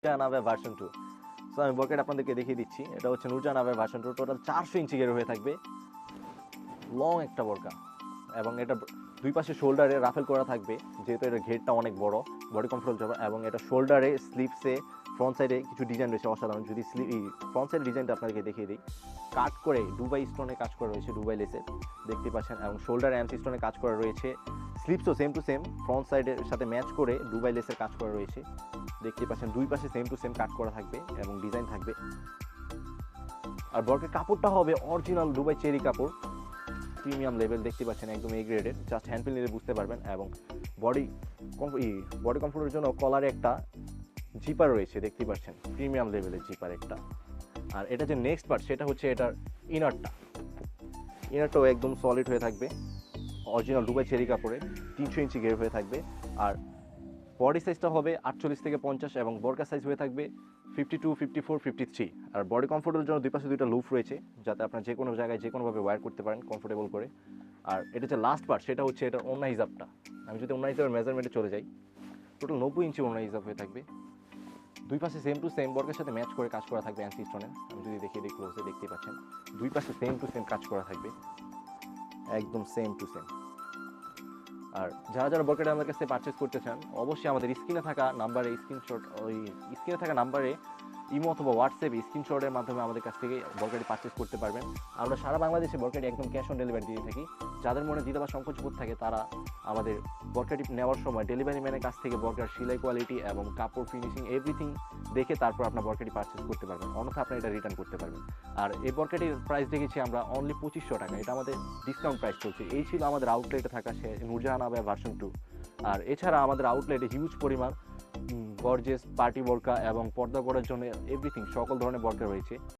Nurjahan Abia version 2। So আমি বরকাটা আপনাদেরকে দেখিয়ে দিচ্ছি। এটা হচ্ছে নুরজাহান আবিয়া ভার্সন 2, টোটাল 400 ইঞ্চি ঘের হয়ে থাকবে, লং একটা বোরকা। এবং এটা দুই পাশে শোল্ডারে রাফেল করা থাকবে, যেহেতু এটা ঘেরটা অনেক বড়, বডি কমফোর্টেবল যাবে। এবং এটা শোল্ডারে, স্লিপসে, ফ্রন্ট সাইডে কিছু ডিজাইন রয়েছে অসাধারণ। যদি ফ্রন্ট সাইড ডিজাইনটা আপনাদেরকে দেখিয়ে দিই, কাট করে দুবাই স্টোনে কাজ করা রয়েছে, দুবাই লেসে দেখতে পাচ্ছেন। এবং শোল্ডারে এমসি স্টোনে কাজ করা রয়েছে, স্লিপসও সেম টু সেম ফ্রন্ট সাইডের সাথে ম্যাচ করে দুবাই লেসের কাজ করা রয়েছে, দেখতে পাচ্ছেন। দুই পাশে সেম টু সেম কাট করা থাকবে এবং ডিজাইন থাকবে। আর বরকের কাপড়টা হবে অরিজিনাল দুবাই চেরি কাপড়, প্রিমিয়াম লেভেল, দেখতে পাচ্ছেন একদম এ গ্রেডের। জাস্ট হ্যান্ড ফিল নিলে বুঝতে পারবেন। এবং বডি কমফোর্টের জন্য কলারে একটা জিপার রয়েছে, দেখতে পাচ্ছেন প্রিমিয়াম লেভেলের জিপার একটা। আর এটা যে নেক্সট পার্ট সেটা হচ্ছে এটার ইনারটাও একদম সলিড হয়ে থাকবে, অরিজিনাল দুবাই চেরি কাপড়ে 300 ইঞ্চি ঘের হয়ে থাকবে। আর বডি সাইজটা হবে 48 থেকে 50 এবং বরকা সাইজ হয়ে থাকবে 52, 54, 53। আর বডি কমফোর্টের জন্য দুই পাশে দুইটা লুপ রয়েছে, যাতে আপনার যে কোনো জায়গায় যে কোনোভাবে ওয়্যার করতে পারেন কমফোর্টেবল করে। আর এটা যে লাস্ট পার্ট সেটা হচ্ছে এটার ওড়না হিসাবটা। আমি যদি ওড়না হিসাবের মেজারমেন্টে চলে যাই, টোটাল 90 ইঞ্চি ওড়না হিসাব হয়ে থাকবে। দুই পাশে সেম টু সেম বর্গের সাথে ম্যাচ করে কাজ করা থাকবে অ্যান্সি স্টোনে। আমি যদি দেখিয়ে দিই ক্লোজে, দেখতে পাচ্ছেন দুই পাশে সেম টু সেম কাজ করা থাকবে, একদম সেম টু সেম। আর যারা যারা বরকাটা আমাদের কাছে পারচেস করতে চান, অবশ্যই আমাদের স্ক্রিনে থাকা নাম্বারে স্ক্রিনে থাকা নাম্বারে ইমো অথবা হোয়াটসঅ্যাপে স্ক্রিনশটের মাধ্যমে আমাদের কাছ থেকে বরকাটি পারচেস করতে পারবেন। আমরা সারা বাংলাদেশে বরকাটি একদম ক্যাশ অন ডেলিভারি দিয়ে থাকি। যাদের মনে দ্বিধা বা সংকোচ বোধ থাকে, তারা আমাদের বরকাটি নেওয়ার সময় ডেলিভারি ম্যানের কাছ থেকে বরকার সেলাই কোয়ালিটি এবং কাপড় ফিনিশিং এভরিথিং দেখে তারপর আপনার বরকাটি পারচেস করতে পারবেন, অন্যথা আপনি এটা রিটার্ন করতে পারবেন। আর এই বরকাটির প্রাইস দেখেছি আমরা অনলি 2500 টাকা, এটা আমাদের ডিসকাউন্ট প্রাইস চলছে। এই ছিল আমাদের আউটলেটে থাকা নুরজাহান আবিয়া ভার্সন 2। আর এছাড়া আমাদের আউটলেটে হিউজ পরিমাণ গর্জেস পার্টি বোরকা এবং পর্দা করার জন্য এভরিথিং সকল ধরনের বোরকা রয়েছে।